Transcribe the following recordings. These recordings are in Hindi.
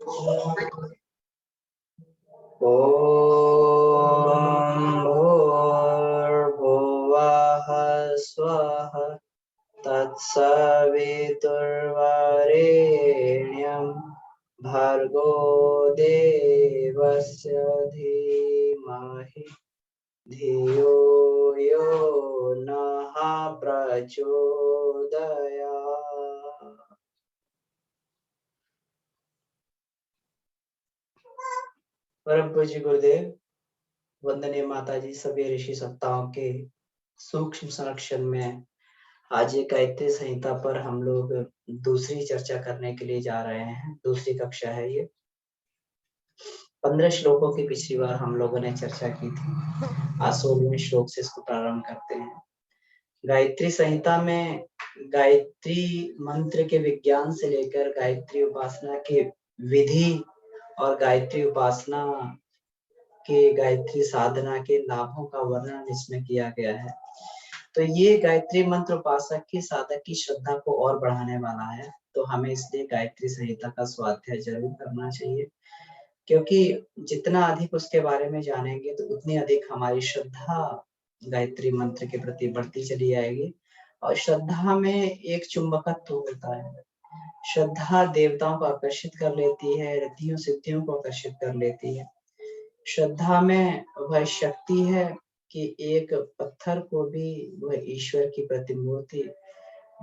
भूर्भुवः स्वः तत्सवितुर्वरेण्यं भर्गो देवस्य धीमहि धियो यो नः प्रचोदयात्। परम पूज्य गुरुदेव, वंदनीय माता जी, सभी ऋषि सत्ताओं के सूक्ष्म संरक्षण में आज ये गायत्री संहिता पर हम लोग दूसरी चर्चा करने के लिए जा रहे हैं। दूसरी कक्षा है ये। 15 श्लोकों की पिछली बार हम लोगों ने चर्चा की थी। आज 16वें श्लोक से इसको प्रारंभ करते हैं। गायत्री संहिता में गायत्री मंत्र के विज्ञान से लेकर गायत्री उपासना के विधि और गायत्री उपासना के गायत्री साधना के लाभों का वर्णन इसमें किया गया है। तो ये गायत्री मंत्र उपासक की साधक की श्रद्धा को और बढ़ाने वाला है। तो हमें इसलिए गायत्री संहिता का स्वाध्याय जरूर करना चाहिए, क्योंकि जितना अधिक उसके बारे में जानेंगे तो उतनी अधिक हमारी श्रद्धा गायत्री मंत्र के प्रति बढ़ती चली जाएगी। और श्रद्धा में एक चुंबकत्व होता है। श्रद्धा देवताओं को आकर्षित कर लेती है, रिद्धियों सिद्धियों को आकर्षित कर लेती है। श्रद्धा में वह शक्ति है कि एक पत्थर को भी वह ईश्वर की प्रतिमूर्ति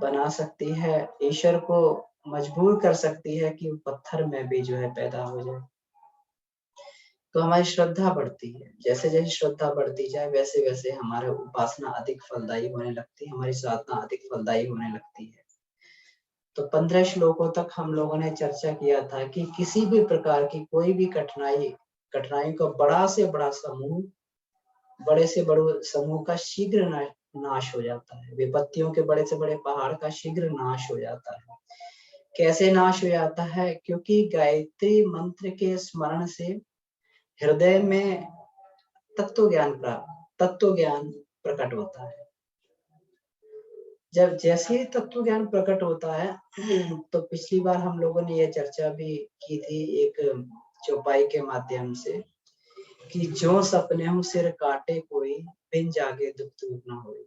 बना सकती है, ईश्वर को मजबूर कर सकती है कि वो पत्थर में भी जो है पैदा हो जाए। तो हमारी श्रद्धा बढ़ती है। जैसे जैसे श्रद्धा बढ़ती जाए वैसे वैसे हमारा उपासना अधिक फलदायी होने लगती है, हमारी साधना अधिक फलदायी होने लगती है। तो 15 श्लोकों तक हम लोगों ने चर्चा किया था कि किसी भी प्रकार की कोई भी कठिनाई का बड़ा से बड़ा समूह, बड़े से बड़े समूह का शीघ्र नाश हो जाता है। विपत्तियों के बड़े से बड़े पहाड़ का शीघ्र नाश हो जाता है। कैसे नाश हो जाता है? क्योंकि गायत्री मंत्र के स्मरण से हृदय में तत्व ज्ञान प्रकट होता है। जब जैसे ही तत्व ज्ञान प्रकट होता है तो पिछली बार हम लोगों ने यह चर्चा भी की थी एक चौपाई के माध्यम से कि जो सपने हो सिर काटे कोई, बिन जागे दुख दूर न होए।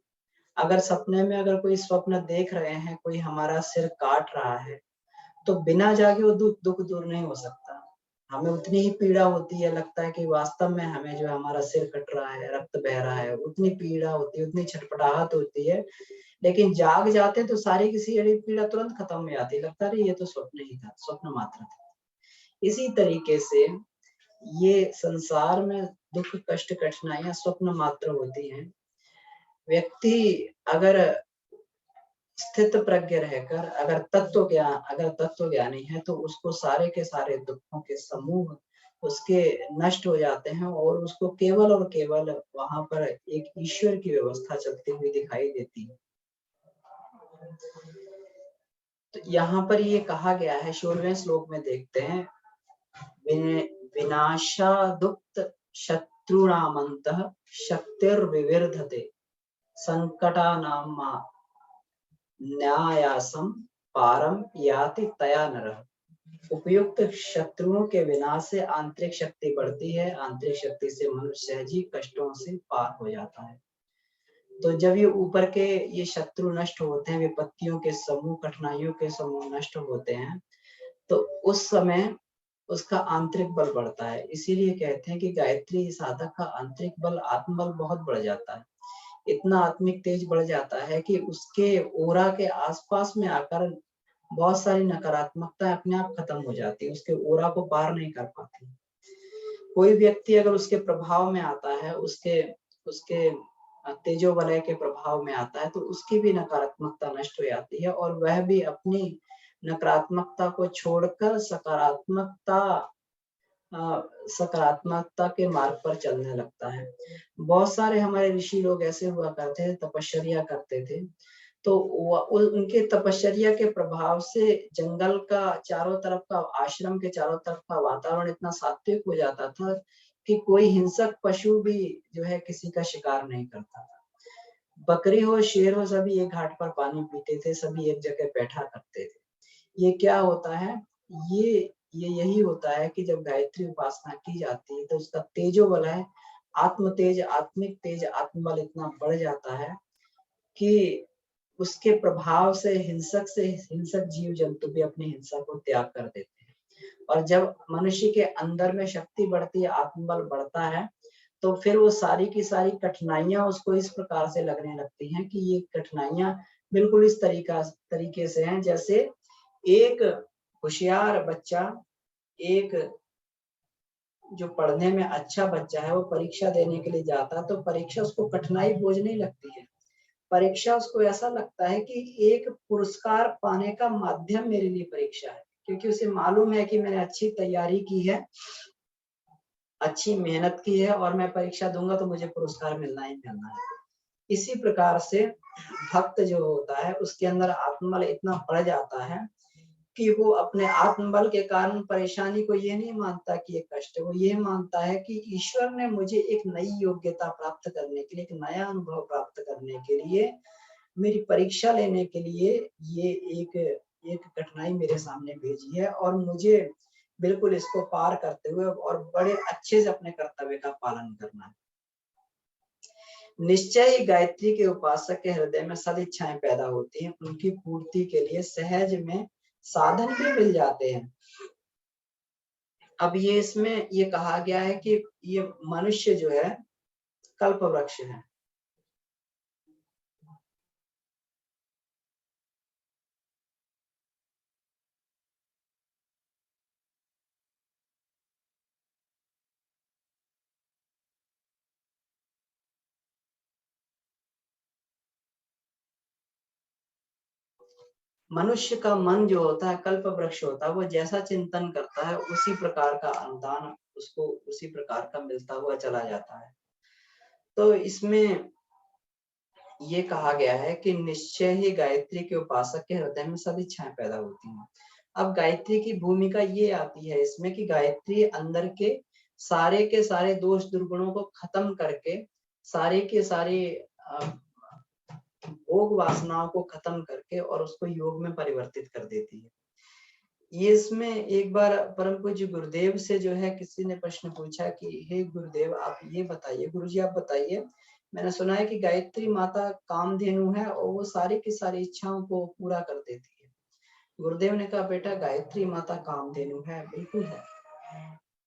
अगर सपने में अगर कोई स्वप्न देख रहे हैं, कोई हमारा सिर काट रहा है, तो बिना जागे वो दुख दूर नहीं हो सकता। हमें उतनी ही पीड़ा होती है, लगता है कि वास्तव में हमें जो हमारा सिर कट रहा है, रक्त बह रहा है, उतनी पीड़ा होती है, उतनी छटपटाहट होती है। लेकिन जाग जाते तो सारी की सारी पीड़ा तुरंत खत्म हो जाती, लगता है ये तो स्वप्न ही था, स्वप्न मात्र था। इसी तरीके से ये संसार में दुख कष्ट कठिनाइयां स्वप्न मात्र होती हैं। व्यक्ति अगर स्थित प्रज्ञ रहकर अगर तत्व ज्ञानी है तो उसको सारे के सारे दुखों के समूह उसके नष्ट हो जाते हैं और उसको केवल और केवल वहां पर एक ईश्वर की व्यवस्था चलती हुई दिखाई देती है। तो यहाँ पर ये कहा गया है 16वें श्लोक में, देखते हैं, विनाशादुक्त शत्रुणामन्तः शक्तिर्विवर्धते संकटानां न्यायासम पारम याति तया नरः। उपयुक्त शत्रुओं के विनाश से आंतरिक शक्ति बढ़ती है, आंतरिक शक्ति से मनुष्य सहज ही कष्टों से पार हो जाता है। तो जब ये ऊपर के ये शत्रु नष्ट होते हैं, विपत्तियों के समूह, कठिनाइयों के समूह नष्ट होते हैं, तो उस समय उसका आंतरिक बल बढ़ता है। इसीलिए कहते हैं कि गायत्री साधक का आंतरिक बल, आत्मबल बहुत बढ़ जाता है। इतना आत्मिक तेज बढ़ जाता है कि उसके ओरा के आसपास में आकर बहुत सारी नकारात्मकता अपने आप खत्म हो जाती है, उसके ओरा को पार नहीं कर पाती। कोई व्यक्ति अगर उसके प्रभाव में आता है, उसके उसके तेजो वलय के प्रभाव में आता है, तो उसकी भी नकारात्मकता नष्ट हो जाती है और वह भी अपनी नकारात्मकता को छोड़कर सकारात्मकता के मार्ग पर चलने लगता है। बहुत सारे हमारे ऋषि लोग ऐसे हुआ करते थे, तपश्चर्या करते थे, तो उनके तपश्चर्या के प्रभाव से जंगल का चारों तरफ का, आश्रम के चारों तरफ का वातावरण इतना सात्विक हो जाता था कि कोई हिंसक पशु भी जो है किसी का शिकार नहीं करता था। बकरी हो, शेर हो, सभी एक घाट पर पानी पीते थे, सभी एक जगह बैठा करते थे। ये क्या होता है? ये यही होता है कि जब गायत्री उपासना की जाती है तो उसका तेजो बल है, आत्म तेज, आत्मिक तेज, आत्मबल इतना बढ़ जाता है कि उसके प्रभाव से हिंसक जीव जंतु भी अपनी हिंसा को त्याग कर देते हैं। और जब मनुष्य के अंदर में शक्ति बढ़ती है, आत्मबल बढ़ता है, तो फिर वो सारी की सारी कठिनाइयां उसको इस प्रकार से लगने लगती हैं कि ये कठिनाइयां बिल्कुल इस तरीके से हैं जैसे एक होशियार बच्चा, एक जो पढ़ने में अच्छा बच्चा है, वो परीक्षा देने के लिए जाता है तो परीक्षा उसको कठिनाई बोझने लगती है। परीक्षा उसको ऐसा लगता है कि एक पुरस्कार पाने का माध्यम मेरे लिए परीक्षा है, क्योंकि उसे मालूम है कि मैंने अच्छी तैयारी की है, अच्छी मेहनत की है और मैं परीक्षा दूंगा तो मुझे पुरस्कार मिलना ही मिलना है। इसी प्रकार से भक्त जो होता है उसके अंदर आत्मबल इतना बढ़ जाता है कि वो अपने आत्मबल के कारण परेशानी को ये नहीं मानता कि ये कष्ट है, वो ये मानता है कि ईश्वर ने मुझे एक नई योग्यता प्राप्त करने के लिए, एक नया अनुभव प्राप्त करने के लिए, मेरी परीक्षा लेने के लिए ये एक एक कठिनाई मेरे सामने भेजी है और मुझे बिल्कुल इसको पार करते हुए और बड़े अच्छे से अपने कर्तव्य का पालन करना है। निश्चय ही गायत्री के उपासक के हृदय में सदिच्छाएं पैदा होती हैं, उनकी पूर्ति के लिए सहज में साधन भी मिल जाते हैं। अब ये इसमें ये कहा गया है कि ये मनुष्य जो है कल्प वृक्ष है। मनुष्य का मन जो होता है कल्प वृक्ष होता है, वो जैसा चिंतन करता है उसी प्रकार का अनुदान उसको उसी प्रकार का मिलता हुआ चला जाता है। तो इसमें ये कहा गया है कि निश्चय ही गायत्री के उपासक के हृदय में सब इच्छाएं पैदा होती हैं। अब गायत्री की भूमिका ये आती है इसमें कि गायत्री अंदर के सारे दोष दुर्गुणों को खत्म करके, सारे के सारे भोग वासनाओं को खत्म करके और उसको योग में परिवर्तित कर देती है। ये इसमें एक बार परम पूज्य गुरुदेव से जो है किसी ने प्रश्न पूछा कि हे गुरुदेव आप ये बताइए, गुरुजी आप बताइए, मैंने सुना है कि गायत्री माता कामधेनु है और वो सारी की सारी इच्छाओं को पूरा कर देती है। गुरुदेव ने कहा बेटा गायत्री माता कामधेनु है, बिल्कुल है।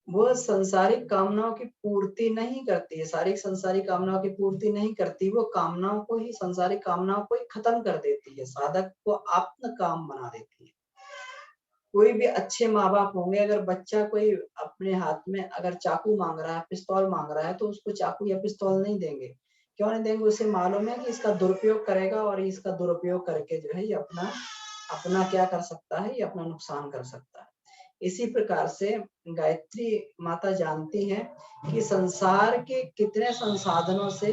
वो संसारिक कामनाओं की पूर्ति नहीं करती है, सारी संसारिक कामनाओं की पूर्ति नहीं करती, वो कामनाओं को ही, संसारिक कामनाओं को ही खत्म कर देती है, साधक को आत्म काम बना देती है। कोई भी अच्छे माँ बाप होंगे, अगर बच्चा कोई अपने हाथ में अगर चाकू मांग रहा है, पिस्तौल मांग रहा है, तो उसको चाकू या पिस्तौल नहीं देंगे। क्यों नहीं देंगे? उसे मालूम है कि इसका दुरुपयोग करेगा और इसका दुरुपयोग करके जो है ये अपना अपना क्या कर सकता है, ये अपना नुकसान कर सकता है। इसी प्रकार से गायत्री माता जानती हैं कि संसार के कितने संसाधनों से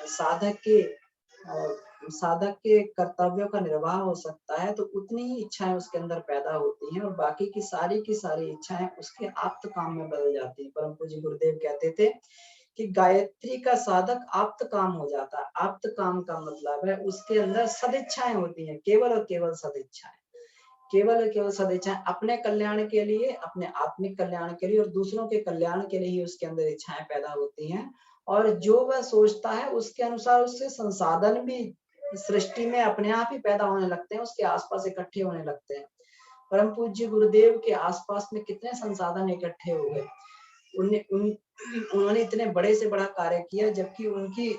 साधक के साधक के कर्तव्यों का निर्वाह हो सकता है, तो उतनी ही इच्छाएं उसके अंदर पैदा होती हैं और बाकी की सारी इच्छाएं उसके आप्त काम में बदल जाती हैं। परम पूज्य गुरुदेव कहते थे कि गायत्री का साधक आप्त काम हो जाता है। आप्त काम का मतलब है उसके अंदर सदिच्छाएं होती हैं, केवल और केवल सदिच्छाएं, केवल और केवल सदिच्छाएं अपने कल्याण के लिए, अपने आत्मिक कल्याण के लिए और दूसरों के कल्याण के लिए ही उसके अंदर इच्छाएं पैदा होती हैं। और जो वह सोचता है उसके अनुसार उससे संसाधन भी सृष्टि में अपने आप ही पैदा होने लगते हैं, उसके आसपास इकट्ठे होने लगते हैं। परम पूज्य गुरुदेव के आसपास में कितने संसाधन इकट्ठे हो गए। उन्होंने इतने बड़े से बड़ा कार्य किया, जबकि उनकी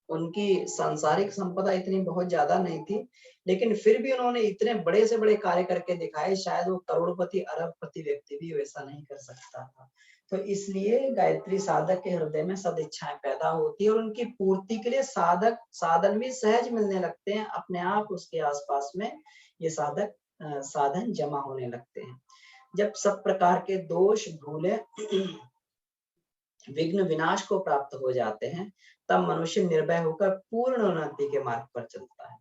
उनकी सांसारिक संपदा इतनी बहुत ज्यादा नहीं थी, लेकिन फिर भी उन्होंने इतने बड़े से बड़े कार्य करके दिखाए। शायद वो करोड़पति अरबपति व्यक्ति भी वैसा नहीं कर सकता था। तो इसलिए गायत्री साधक के हृदय में सदिच्छाएं पैदा होती है और उनकी पूर्ति के लिए साधक साधन भी सहज मिलने लगते हैं, अपने आप उसके आसपास में ये साधक साधन जमा होने लगते हैं। जब सब प्रकार के दोष भूले विघ्न विनाश को प्राप्त हो जाते हैं, तब मनुष्य निर्भय होकर पूर्ण उन्नति के मार्ग पर चलता है।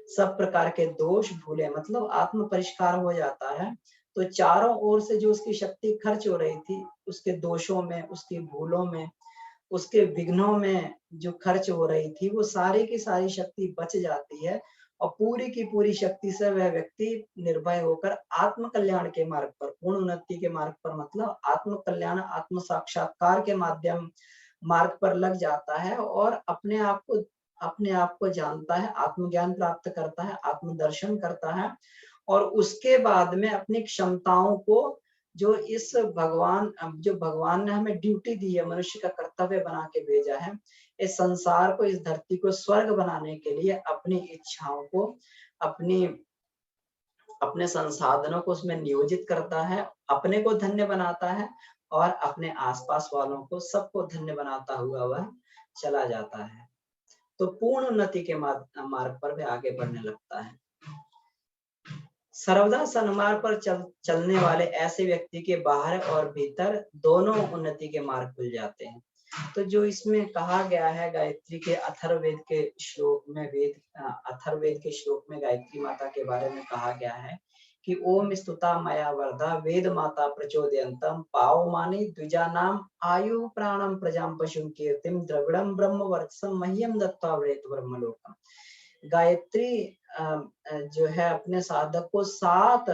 सब प्रकार के दोष भूले मतलब आत्म परिष्कार हो जाता है, तो चारों ओर से जो उसकी शक्ति खर्च हो रही थी, उसके दोषों में, उसकी भूलों में, उसके विघ्नों में जो खर्च हो रही थी, वो सारी की सारी शक्ति बच जाती है और पूरी की पूरी शक्ति से वह व्यक्ति निर्भय होकर आत्म कल्याण के मार्ग पर, पूर्ण उन्नति के मार्ग पर, मतलब आत्म कल्याण, आत्म साक्षात्कार के मार्ग पर लग जाता है और अपने आप को जानता है, आत्मज्ञान प्राप्त करता है, आत्मदर्शन करता है और उसके बाद में अपनी क्षमताओं को, जो भगवान ने हमें ड्यूटी दी है, मनुष्य का कर्तव्य बना के भेजा है, इस संसार को, इस धरती को स्वर्ग बनाने के लिए अपनी इच्छाओं को, अपनी अपने संसाधनों को उसमें नियोजित करता है, अपने को धन्य बनाता है और अपने आसपास वालों को, सबको धन्य बनाता हुआ वह चला जाता है। तो पूर्ण उन्नति के मार्ग पर वह आगे बढ़ने लगता है। सर्वदा सन्मार्ग पर चलने वाले ऐसे व्यक्ति के बाहर और भीतर दोनों उन्नति के मार्ग खुल जाते हैं। तो जो इसमें कहा गया है गायत्री के अथर्ववेद के श्लोक में गायत्री माता के बारे में कहा गया है कि ओम स्तुता मया वरदा वेद माता प्रचोदयंतम पावमानि द्विजानाम आयु प्राणम प्रजाम पशुम कीर्तिम द्रविड़म ब्रह्म वर्चसम मह्यम दत्ता व्रेत ब्रह्मलोकम। गायत्री जो है अपने साधक को सात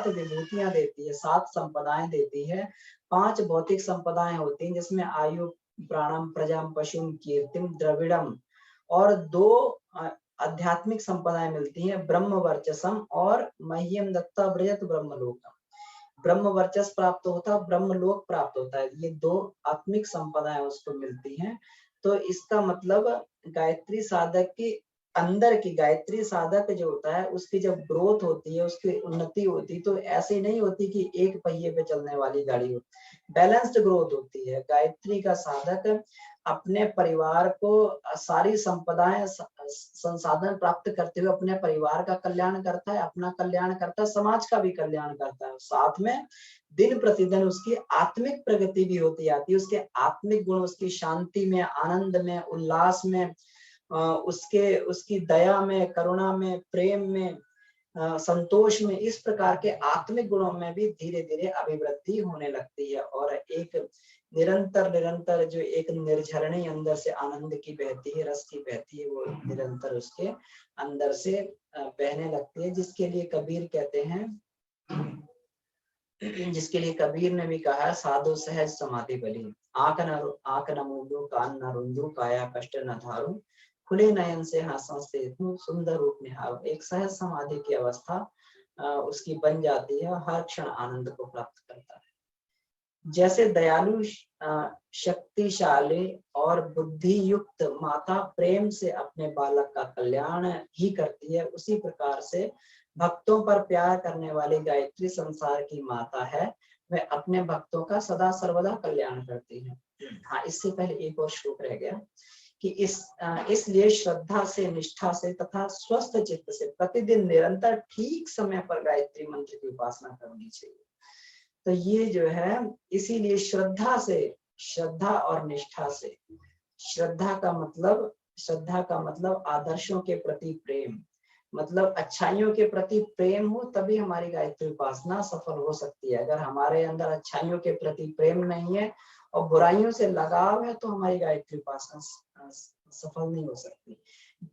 विभूतियां देती है, 7 संपदाएं देती है। 5 भौतिक संपदाएं होती हैं जिसमें आयु प्राणम प्रजाम पशुम कीर्तिम द्रविड़म, और 2 आध्यात्मिक संपदाएं मिलती हैं, ब्रह्म वर्चसम और मह्यम दत्ता व्रजत ब्रह्मलोकम। ब्रह्म वर्चस प्राप्त होता है, ब्रह्मलोक प्राप्त होता है, ये 2 आत्मिक संपदाएं उसको मिलती हैं। तो इसका मतलब गायत्री साधक की अंदर की, गायत्री साधक जो होता है उसकी जब ग्रोथ होती है, उसकी उन्नति होती है, तो ऐसे नहीं होती कि एक पहिए पे चलने वाली गाड़ी हो, बैलेंस्ड ग्रोथ होती है। गायत्री का साधक अपने परिवार को सारी संपदाएं, संसाधन प्राप्त करते हुए अपने परिवार का कल्याण करता है, अपना कल्याण करता है, समाज का भी कल्याण करता है। साथ में दिन प्रतिदिन उसकी आत्मिक प्रगति भी होती जाती है, उसके आत्मिक गुण, उसकी शांति में, आनंद में, उल्लास में, उसकी दया में, करुणा में, प्रेम में, संतोष में, इस प्रकार के आत्मिक गुणों में भी धीरे धीरे अभिवृद्धि होने लगती है और एक निरंतर जो एक निर्झरणी अंदर से आनंद की बहती है, रस की बहती है, वो निरंतर उसके अंदर से बहने लगती है, जिसके लिए कबीर ने भी कहा, साधु सहज समाधि बली, आंख न मूंदू, कान न रुंदू, काया कष्ट न धारू, खुले नयन से हंसते सुंदर रूप निहारो। एक सहज समाधि की अवस्था उसकी बन जाती है और हर क्षण आनंद को प्राप्त करता है। जैसे दयालु, शक्तिशाली और बुद्धि युक्त माता प्रेम से अपने बालक का कल्याण ही करती है, उसी प्रकार से भक्तों पर प्यार करने वाली गायत्री संसार की माता है, वह अपने भक्तों का सदा सर्वदा कल्याण करती है। हाँ, इससे पहले एक और श्लोक रह गया कि इसलिए श्रद्धा से, निष्ठा से तथा स्वस्थ चित्त से प्रतिदिन निरंतर ठीक समय पर गायत्री मंत्र की उपासना करनी चाहिए। तो ये जो है, इसीलिए श्रद्धा और निष्ठा से, श्रद्धा का मतलब आदर्शों के प्रति प्रेम, मतलब अच्छाइयों के प्रति प्रेम हो तभी हमारी गायत्री उपासना सफल हो सकती है। अगर हमारे अंदर अच्छाइयों के प्रति प्रेम नहीं है और बुराइयों से लगाव है तो हमारी गायत्री उपासना सफल नहीं हो सकती।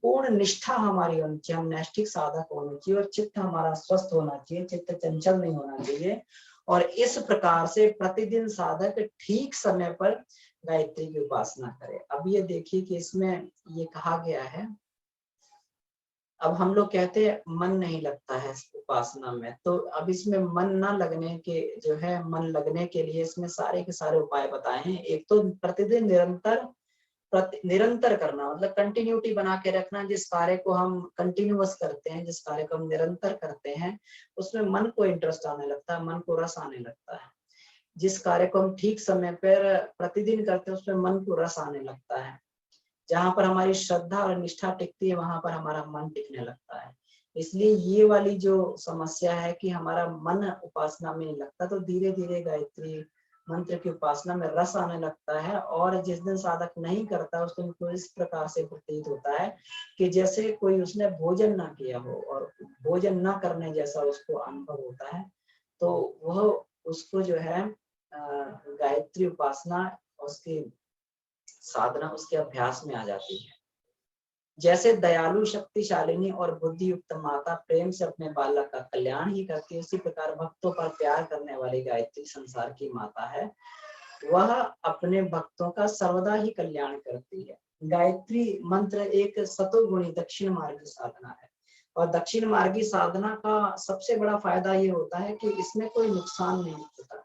पूर्ण निष्ठा हमारी होनी चाहिए, हम नैष्ठिक साधक होने चाहिए और चित्त हमारा स्वस्थ होना चाहिए, चित्त चंचल नहीं होना चाहिए। और इस प्रकार से प्रतिदिन साधक ठीक समय पर गायत्री की उपासना करे। अब ये देखिए कि इसमें ये कहा गया है, अब हम लोग कहते हैं मन नहीं लगता है उपासना में, तो अब इसमें मन लगने के लिए इसमें सारे के सारे उपाय बताए हैं। एक तो प्रतिदिन निरंतर करना, मतलब कंटिन्यूटी बना के रखना। जिस कार्य को हम कंटिन्यूअस करते हैं, जिस कार्य को हम निरंतर करते हैं, उसमें मन को इंटरेस्ट आने लगता है, मन को रस आने लगता है। जिस कार्य को हम ठीक समय पर प्रतिदिन करते हैं, उसमें मन को रस आने लगता है। जहां पर हमारी श्रद्धा और निष्ठा टिकती है, वहां पर हमारा मन टिकने लगता है। इसलिए ये वाली जो समस्या है कि हमारा मन उपासना में नहीं लगता, तो धीरे धीरे गायत्री मंत्र की उपासना में रस आने लगता है। और जिस दिन साधक नहीं करता, उस दिन को इस प्रकार से प्रतीत होता है कि जैसे कोई उसने भोजन ना किया हो और भोजन ना करने जैसा उसको अनुभव होता है। तो वह उसको जो है गायत्री उपासना, उसकी साधना, उसके अभ्यास में आ जाती है। जैसे दयालु, शक्तिशालिनी और बुद्धियुक्त माता प्रेम से अपने बालक का कल्याण ही करती है, उसी प्रकार भक्तों पर प्यार करने वाली गायत्री संसार की माता है। वह अपने भक्तों का सर्वदा ही कल्याण करती है। गायत्री मंत्र एक सतोगुणी दक्षिण मार्गी साधना है, और दक्षिण मार्गी साधना का सबसे बड़ा फायदा ये होता है कि इसमें कोई नुकसान नहीं होता।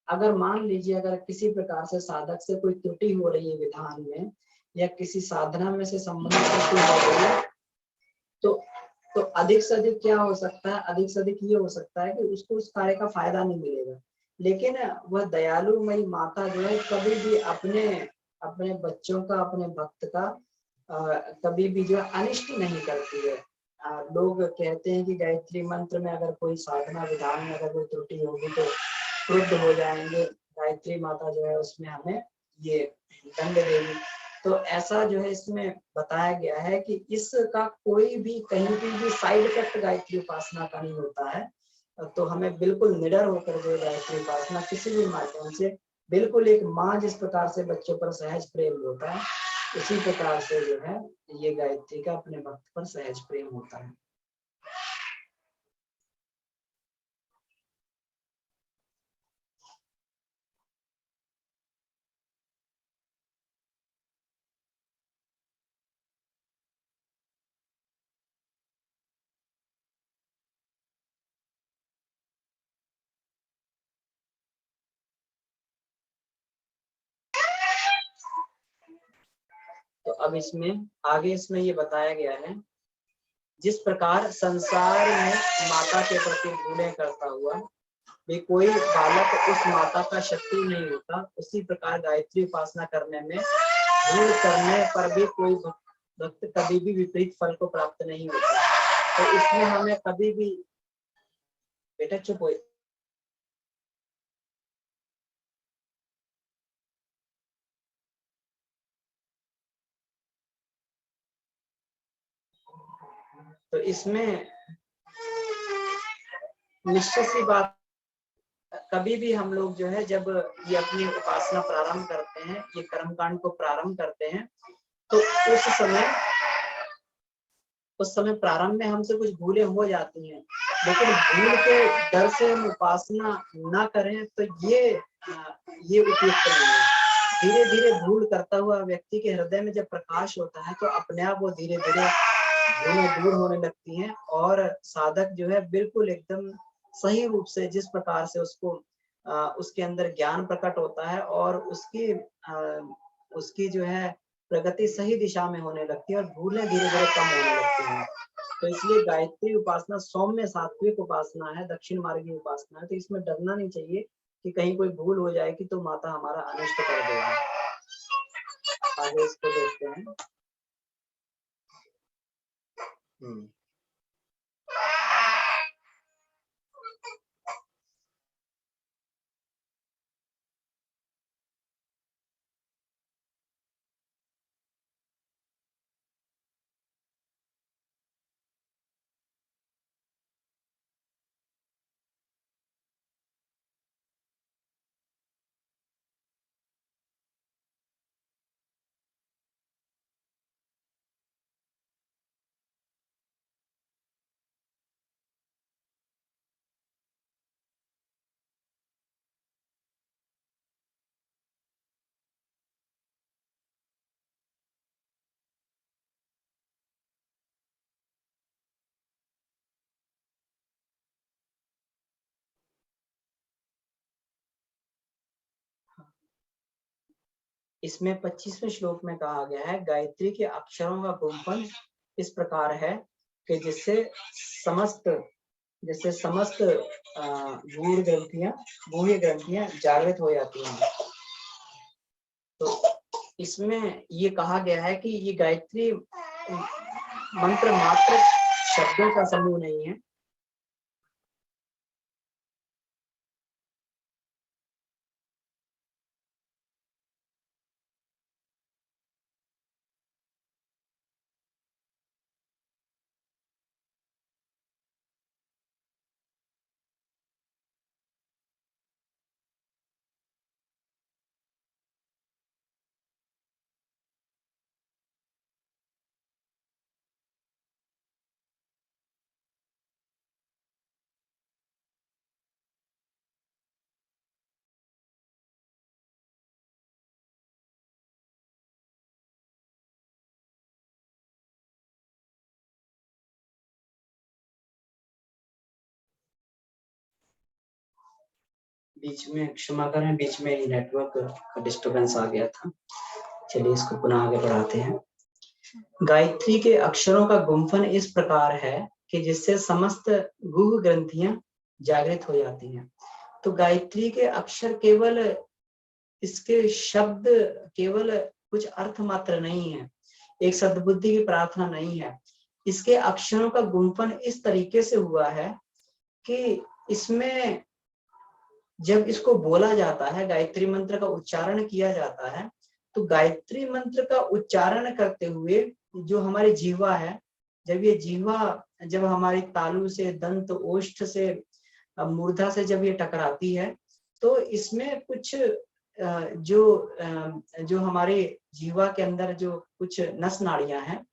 अगर मान लीजिए अगर किसी प्रकार से साधक से कोई त्रुटि हो रही है विधान में, या किसी साधना में से संबंधित त्रुटि हो रही है, तो तो अधिक से अधिक क्या हो सकता है, अधिक से अधिक ये हो सकता है कि उसको उस कार्य का फायदा नहीं मिलेगा। लेकिन वह दयालुमयी माता जो है कभी भी अपने अपने बच्चों का, अपने भक्त का कभी भी जो है अनिष्ट नहीं करती है। लोग कहते हैं कि गायत्री मंत्र में अगर कोई साधना विधान में अगर कोई त्रुटि होगी तो क्रुद्ध हो जाएंगे, गायत्री माता जो है उसमें हमें ये दंड देगी। तो ऐसा जो है इसमें बताया गया है कि इसका कोई भी कहीं भी साइड इफेक्ट गायत्री उपासना का नहीं होता है। तो हमें बिल्कुल निडर होकर जो गायत्री उपासना किसी भी माध्यम से, बिल्कुल एक माँ जिस प्रकार से बच्चों पर सहज प्रेम होता है, उसी प्रकार से जो है ये गायत्री का अपने भक्त पर सहज प्रेम होता है। तो अब इसमें आगे इसमें ये बताया गया है, जिस प्रकार संसार में माता के प्रति भूलें करता हुआ भी कोई बालक उस माता का शत्रु नहीं होता, उसी प्रकार गायत्री उपासना करने में भूल करने पर भी कोई भक्त कभी भी विपरीत फल को प्राप्त नहीं होता। तो इसमें हमें कभी भी, बेटा चुप हो, तो इसमें निश्चित सी बात, कभी भी हम लोग जो है जब ये अपनी उपासना प्रारंभ करते हैं, ये कर्मकांड को प्रारंभ करते हैं, तो उस समय प्रारंभ में हमसे कुछ भूलें हो जाती हैं, लेकिन भूल के डर से हम उपासना ना करें तो ये उपयुक्त नहीं है। धीरे धीरे भूल करता हुआ व्यक्ति के हृदय में जब प्रकाश होता है तो अपने आप वो धीरे धीरे भूलें दूर होने लगती हैं, और साधक जो है बिल्कुल एकदम सही रूप से, जिस प्रकार से उसको उसके अंदर ज्ञान प्रकट होता है और उसकी जो है प्रगति सही दिशा में होने लगती है और भूलें धीरे धीरे कम होने लगती हैं। तो इसलिए गायत्री उपासना सौम्य सात्विक उपासना है, दक्षिण मार्गी उपासना है, तो इसमें डरना नहीं चाहिए कि कहीं कोई भूल हो जाएगी तो माता हमारा अनिष्ट कर देगी। आगे इसको देखते हैं। हम्म। इसमें 25वें श्लोक में कहा गया है, गायत्री के अक्षरों का गुंफन इस प्रकार है कि जिससे समस्त गूढ़ ग्रंथियां जागृत हो जाती हैं। तो इसमें ये कहा गया है कि ये गायत्री मंत्र मात्र शब्दों का समूह नहीं है, बीच में क्षमा करें, बीच में ही नेटवर्क का डिस्टरबेंस आ गया था। चलिए इसको पुनः आगे बढ़ाते हैं। गायत्री के अक्षरों का गुंफन इस प्रकार है कि जिससे समस्त गुह ग्रंथियां जागृत हो जाती हैं। तो गायत्री के अक्षर केवल इसके शब्द केवल कुछ अर्थ मात्र नहीं है, एक सद्बुद्धि की प्रार्थना नहीं है। इसके अक्षरों का गुंफन इस तरीके से हुआ है कि इसमें जब इसको बोला जाता है, गायत्री मंत्र का उच्चारण किया जाता है, तो गायत्री मंत्र का उच्चारण करते हुए जो हमारी जीवा है, जब ये जीवा जब हमारी तालु से, दंत, ओष्ठ से, मूर्धा से जब ये टकराती है, तो इसमें कुछ जो हमारे जीवा के अंदर जो कुछ नस नाड़ियां हैं,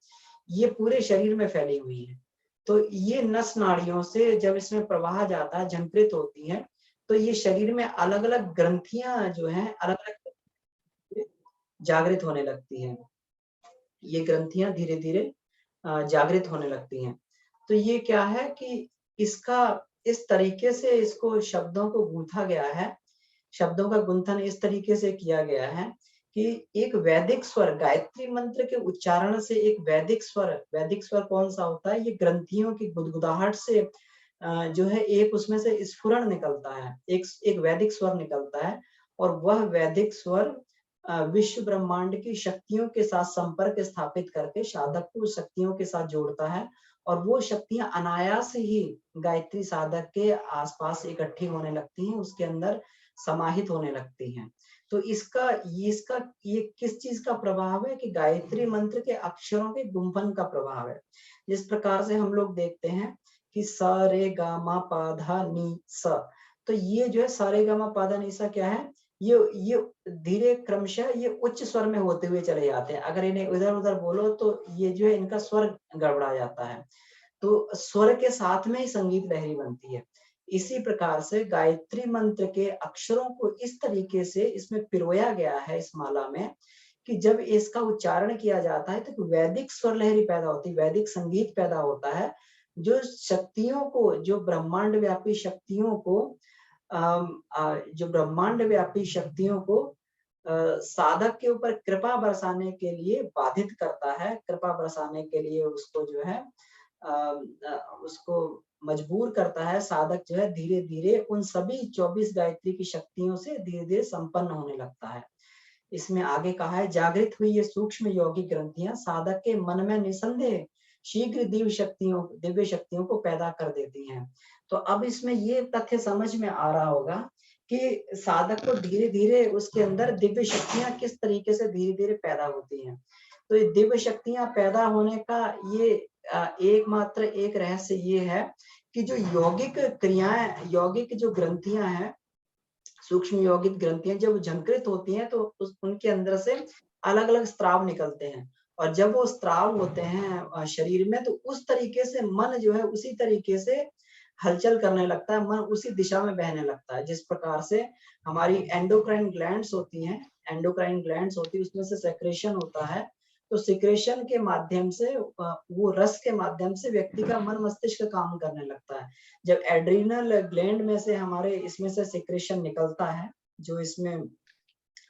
ये पूरे शरीर में फैली हुई है। तो ये नस नाड़ियों से जब इसमें प्रवाह जाता है, झंकृत होती है, तो ये शरीर में अलग अलग ग्रंथियां जो हैं अलग अलग जागृत होने लगती हैं। ये ग्रंथियां धीरे धीरे जागृत होने लगती हैं। तो ये क्या है कि इसका इस तरीके से इसको शब्दों को गूंथा गया है, शब्दों का गुंथन इस तरीके से किया गया है कि एक वैदिक स्वर, गायत्री मंत्र के उच्चारण से एक वैदिक स्वर कौन सा होता है, ये ग्रंथियों की गुदगुदाहट से जो है एक उसमें से स्फुरण निकलता है, एक वैदिक स्वर निकलता है, और वह वैदिक स्वर विश्व ब्रह्मांड की शक्तियों के साथ संपर्क स्थापित करके साधक को शक्तियों के साथ जोड़ता है, और वो शक्तियां अनायास ही गायत्री साधक के आसपास इकट्ठी होने लगती हैं, उसके अंदर समाहित होने लगती हैं। तो इसका ये किस चीज का प्रभाव है कि गायत्री मंत्र के अक्षरों के गुंफन का प्रभाव है। जिस प्रकार से हम लोग देखते हैं कि स रे गा मा पा धा नी स, तो ये जो है स रे गा मा पा धा नी सा क्या है, ये धीरे क्रमशः ये उच्च स्वर में होते हुए चले जाते हैं। अगर इन्हें इधर उधर बोलो तो ये जो है इनका स्वर गड़बड़ा जाता है। तो स्वर के साथ में ही संगीत लहरी बनती है। इसी प्रकार से गायत्री मंत्र के अक्षरों को इस तरीके से इसमें पिरोया गया है इस माला में कि जब इसका उच्चारण किया जाता है तो वैदिक स्वर लहरी पैदा होती है, वैदिक संगीत पैदा होता है, जो शक्तियों को, जो ब्रह्मांड व्यापी शक्तियों को साधक के ऊपर कृपा बरसाने के लिए बाधित करता है, कृपा बरसाने के लिए उसको जो है उसको मजबूर करता है। साधक जो है धीरे धीरे उन सभी 24 गायत्री की शक्तियों से धीरे धीरे संपन्न होने लगता है। इसमें आगे कहा है, जागृत हुई ये सूक्ष्म यौगिक ग्रंथियां साधक के मन में निसंदेह शीघ्र दिव्य शक्तियों को पैदा कर देती हैं। तो अब इसमें ये तथ्य समझ में आ रहा होगा कि साधक को धीरे धीरे उसके अंदर दिव्य शक्तियां किस तरीके से धीरे धीरे पैदा होती हैं। तो ये दिव्य शक्तियां पैदा होने का ये एकमात्र एक रहस्य ये है कि जो यौगिक क्रियाएं, यौगिक जो ग्रंथियां हैं, सूक्ष्म यौगिक ग्रंथियां जब झंकृत होती हैं तो उनके अंदर से अलग अलग स्त्राव निकलते हैं, और जब वो स्त्राव होते हैं शरीर में तो उस तरीके से मन जो है उसी तरीके से हलचल करने लगता है, मन उसी दिशा में बहने लगता है। जिस प्रकार से हमारी एंडोक्राइन ग्लैंड्स होती हैं, एंडोक्राइन ग्लैंड्स होती है, उसमें से सेक्रेशन होता है, तो सिक्रेशन के माध्यम से वो रस के माध्यम से व्यक्ति का मन मस्तिष्क काम करने लगता है। जब एड्रिनल ग्लैंड में से हमारे इसमें से सिक्रेशन निकलता है, जो इसमें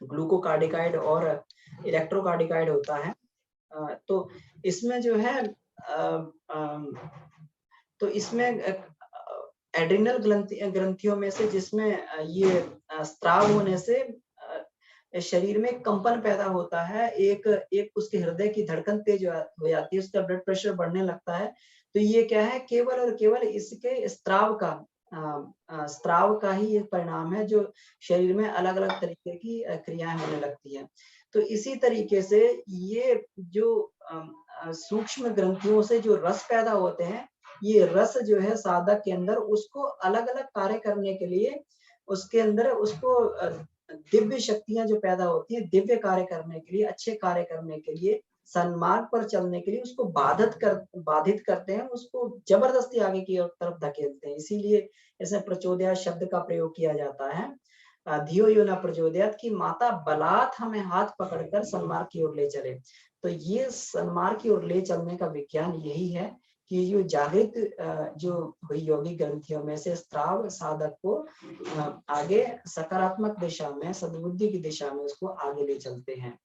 ग्लूकोकार्टिकाइड और इलेक्ट्रोकार्टिकाइड होता है, तो इसमें जो है तो इसमें एड्रिनल ग्रंथियों में से जिसमें ये स्त्राव होने से शरीर में कंपन पैदा होता है, एक उसके हृदय की धड़कन तेज हो जाती है, उसका ब्लड प्रेशर बढ़ने लगता है। तो ये क्या है, केवल और केवल इसके स्त्राव का ही एक परिणाम है, जो शरीर में अलग अलग तरीके की क्रियाएं होने लगती है। तो इसी तरीके से ये जो सूक्ष्म ग्रंथियों से जो रस पैदा होते हैं, ये रस जो है साधक के अंदर उसको अलग अलग कार्य करने के लिए, उसके अंदर उसको दिव्य शक्तियां जो पैदा होती है, दिव्य कार्य करने के लिए, अच्छे कार्य करने के लिए, सन्मार्ग पर चलने के लिए उसको बाधित करते हैं, उसको जबरदस्ती आगे की तरफ धकेलते हैं। इसीलिए इसमें प्रचोदया शब्द का प्रयोग किया जाता है, धियो यो न प्रचोदयात, की माता बलात् हमें हाथ पकड़कर सन्मार्ग की ओर ले चले। तो ये सन्मार्ग की ओर ले चलने का विज्ञान यही है कि जो जागृत जो हुई योगी ग्रंथियों में से स्त्राव साधक को आगे सकारात्मक दिशा में, सद्बुद्धि की दिशा में उसको आगे ले चलते हैं।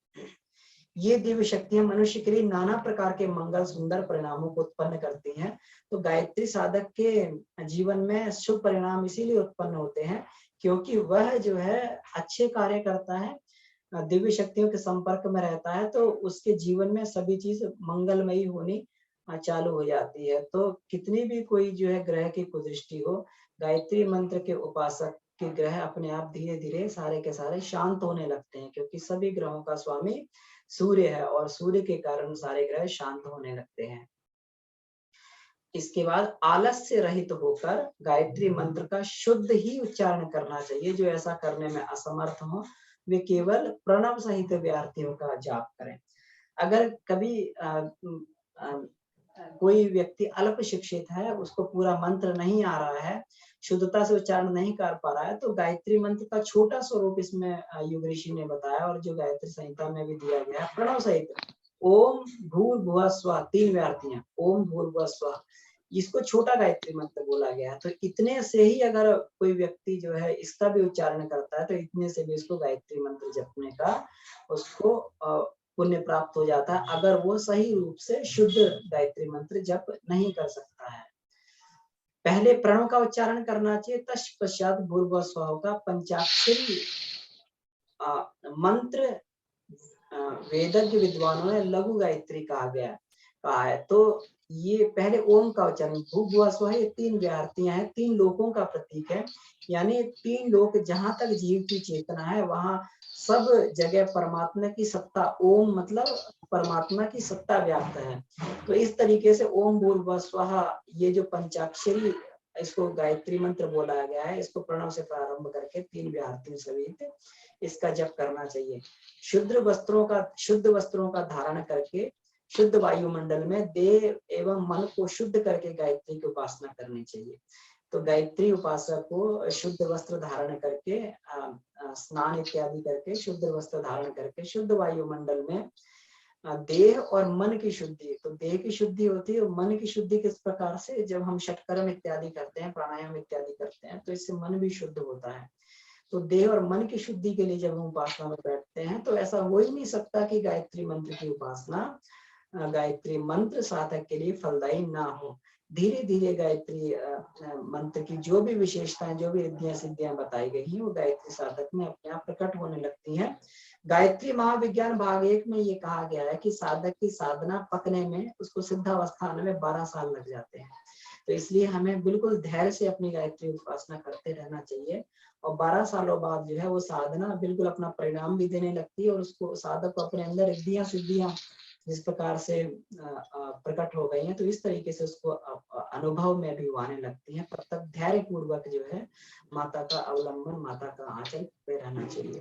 ये दिव्य शक्तियां मनुष्य के लिए नाना प्रकार के मंगल सुंदर परिणामों को उत्पन्न करती हैं। तो गायत्री साधक के जीवन में शुभ परिणाम इसीलिए उत्पन्न होते हैं क्योंकि वह जो है अच्छे कार्य करता है, दिव्य शक्तियों के संपर्क में रहता है, तो उसके जीवन में सभी चीज मंगलमयी होनी चालू हो जाती है। तो कितनी भी कोई जो है ग्रह की कुदृष्टि हो, गायत्री मंत्र के उपासक के ग्रह अपने आप धीरे धीरे सारे के सारे शांत होने लगते हैं क्योंकि सभी ग्रहों का स्वामी सूर्य है और सूर्य के कारण सारे ग्रह शांत होने लगते हैं। इसके बाद आलस्य रहित होकर गायत्री मंत्र का शुद्ध ही उच्चारण करना चाहिए। जो ऐसा करने में असमर्थ हो वे केवल प्रणव सहित व्यार्थियों का जाप करें। अगर कभी कोई व्यक्ति अल्प शिक्षित है, उसको पूरा मंत्र नहीं आ रहा है, शुद्धता से उच्चारण नहीं कर पा रहा है, तो गायत्री मंत्र का छोटा स्वरूप इसमें युग ऋषि ने बताया और जो गायत्री संहिता में भी दिया गया है प्रणव सहित ओम भूर्भुवः स्वः, 3 व्यार्थियां ओम भूर्भुवः स्वः, इसको छोटा गायत्री मंत्र बोला गया है। तो इतने से ही अगर कोई व्यक्ति जो है इसका भी उच्चारण करता है तो इतने से भी इसको गायत्री मंत्र जपने का उसको पुण्य प्राप्त हो जाता है, अगर वो सही रूप से शुद्ध गायत्री मंत्र जप नहीं कर सकता है। पहले प्रणव का उच्चारण करना चाहिए, तत्पश्चात भूर्भुवः स्वः का पंचाक्षरी मंत्र वेदज्ञ विद्वानों ने लघु गायत्री कहा है। तो ये पहले ओम का उच्चारण, भूर्भुवः स्वः, ये 3 व्याहृतियां हैं, 3 लोकों का प्रतीक है, यानी 3 लोक, जहां तक जीव की चेतना है वहां सब जगह परमात्मा की सत्ता, ओम मतलब परमात्मा की सत्ता व्याप्त है। तो इस तरीके से ओम भूर्भुवः स्वः, ये जो पंचाक्षरी इसको गायत्री मंत्र बोला गया है, इसको प्रणव से प्रारंभ करके 3 व्याहृतियों सहित इसका जप करना चाहिए। शुद्ध वस्त्रों का धारण करके शुद्ध वायुमंडल में देह एवं मन को शुद्ध करके गायत्री की उपासना करनी चाहिए। तो गायत्री उपासक को शुद्ध वस्त्र धारण करके, स्नान इत्यादि करके, शुद्ध वस्त्र धारण करके शुद्ध वायुमंडल में देह और मन की शुद्धि, तो देह की शुद्धि होती है और मन की शुद्धि किस प्रकार से, जब हम षटकर्म इत्यादि करते हैं, प्राणायाम इत्यादि करते हैं, तो इससे मन भी शुद्ध होता है। तो देह और मन की शुद्धि के लिए जब हम उपासना में बैठते हैं तो ऐसा हो ही नहीं सकता कि गायत्री मंत्र की उपासना, गायत्री मंत्र साधक के लिए फलदायी ना हो। धीरे धीरे गायत्री मंत्र की जो भी विशेषताएं, जो भी रिद्धियां सिद्धियां बताई गई हैं, वो गायत्री साधक में अपने आप प्रकट होने लगती हैं। गायत्री महाविज्ञान भाग 1 में ये कहा गया है कि साधक की साधना पकने में, उसको सिद्धावस्था आने में 12 साल लग जाते हैं। तो इसलिए हमें बिल्कुल धैर्य से अपनी गायत्री उपासना करते रहना चाहिए और 12 सालों बाद जो है वो साधना बिल्कुल अपना परिणाम भी देने लगती है और उसको, साधक को अपने अंदर रिद्धियां सिद्धियां जिस प्रकार से प्रकट हो गई हैं, तो इस तरीके से उसको अनुभव में भी आने लगती हैं। तब तक धैर्य पूर्वक जो है माता का अवलंबन, माता का आंचल पे रहना चाहिए।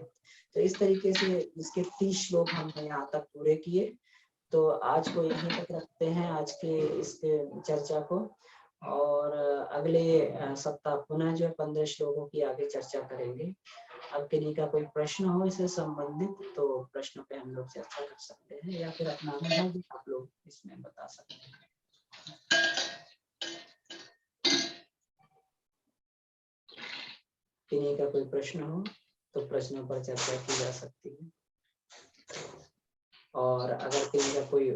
तो इस तरीके से इसके 30 श्लोक हमने यहाँ तक पूरे किए। तो आज को यहीं तक रखते हैं, आज के इसके चर्चा को, और अगले सप्ताह पुनः जो है 15 श्लोकों की आगे चर्चा करेंगे। अब किन्हीं का कोई प्रश्न हो इससे संबंधित तो प्रश्नों पे हम लोग चर्चा कर सकते हैं, या फिर अपना अनुभव भी आप लोग इसमें बता सकते हैं। किन्हीं का कोई प्रश्न हो तो प्रश्नों पर चर्चा की जा सकती है, और अगर किन्हीं का कोई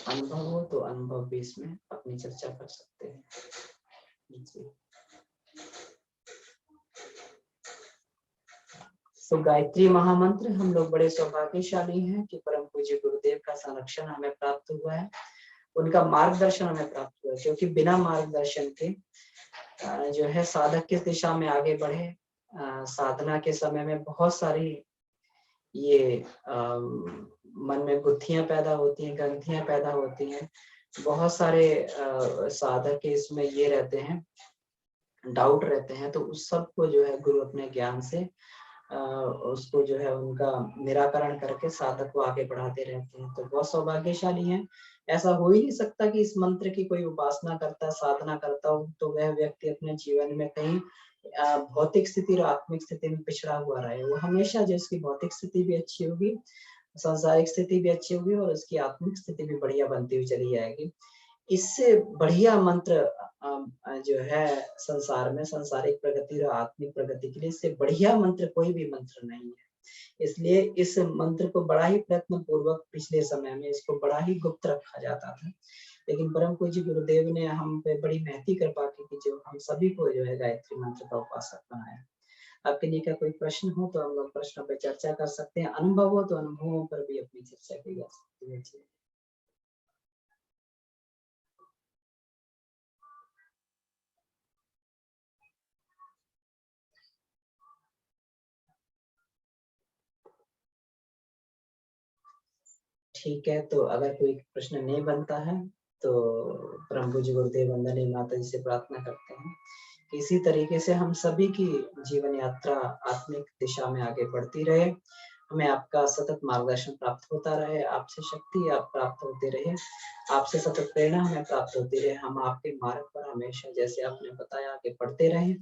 अनुभव हो तो अनुभव भी इसमें अपनी चर्चा कर सकते हैं। जी। तो गायत्री महामंत्र, हम लोग बड़े सौभाग्यशाली हैं कि परम पूज्य गुरुदेव का संरक्षण हमें प्राप्त हुआ है, उनका मार्गदर्शन हमें प्राप्त हुआ है, क्योंकि बिना मार्गदर्शन के जो है साधक किस दिशा में आगे बढ़े। साधना के समय में बहुत सारी ये मन में गुत्थियां पैदा होती हैं, ग्रंथियां पैदा होती हैं, बहुत सारे साधक के इसमें ये रहते हैं, डाउट रहते हैं, तो उस सब को जो है गुरु अपने ज्ञान से उसको जो है उनका निराकरण करके साधक को आगे बढ़ाते रहते हैं। तो बहुत सौभाग्यशाली हैं। ऐसा हो ही नहीं सकता कि इस मंत्र की कोई उपासना करता, साधना करता हो तो वह व्यक्ति अपने जीवन में कहीं भौतिक स्थिति और आत्मिक स्थिति में पिछड़ा हुआ रहे। वो हमेशा जो इसकी भौतिक स्थिति भी अच्छी होगी, सांसारिक स्थिति भी अच्छी होगी और उसकी आत्मिक स्थिति भी बढ़िया बनती हुई चली जाएगी। इससे बढ़िया मंत्र जो है संसार में सांसारिक प्रगति और आत्मिक प्रगति के लिए इससे बढ़िया मंत्र कोई भी मंत्र नहीं है। इसलिए इस मंत्र को बड़ा ही प्रयत्न पूर्वक पिछले समय में इसको बड़ा ही गुप्त रखा जाता था। लेकिन परम पूज्य गुरुदेव ने हम पे बड़ी महती कृपा की कि जो हम सभी को जो है गायत्री मंत्र का उपासक बनाया। आपके लिए का कोई प्रश्न हो तो हम लोग प्रश्नों पर चर्चा कर सकते हैं, अनुभव हो तो अनुभवों पर भी अपनी चर्चा की जा सकती है। ठीक है, तो अगर कोई प्रश्न नहीं बनता है तो परम पूज्य गुरुदेव वंदनीय माता जी से प्रार्थना करते हैं कि इसी तरीके से हम सभी की जीवन यात्रा आत्मिक दिशा में आगे बढ़ती रहे। हमें आपका सतत मार्गदर्शन प्राप्त होता रहे, आपसे शक्ति आप प्राप्त होती रहे, आपसे सतत प्रेरणा हमें प्राप्त होती रहे। हम आपके मार्ग पर हमेशा जैसे आपने बताया आगे बढ़ते रहें।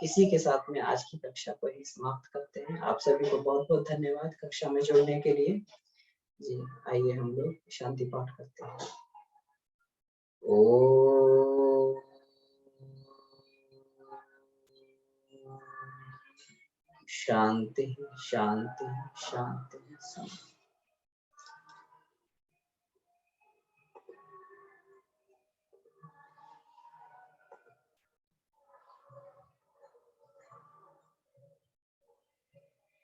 इसी के साथ में आज की कक्षा को ही समाप्त करते हैं। आप सभी को बहुत-बहुत धन्यवाद कक्षा में जुड़ने के लिए। जी, आइए हम लोग शांति पाठ करते हैं। ओम शांति, शांति, शांति, शांति।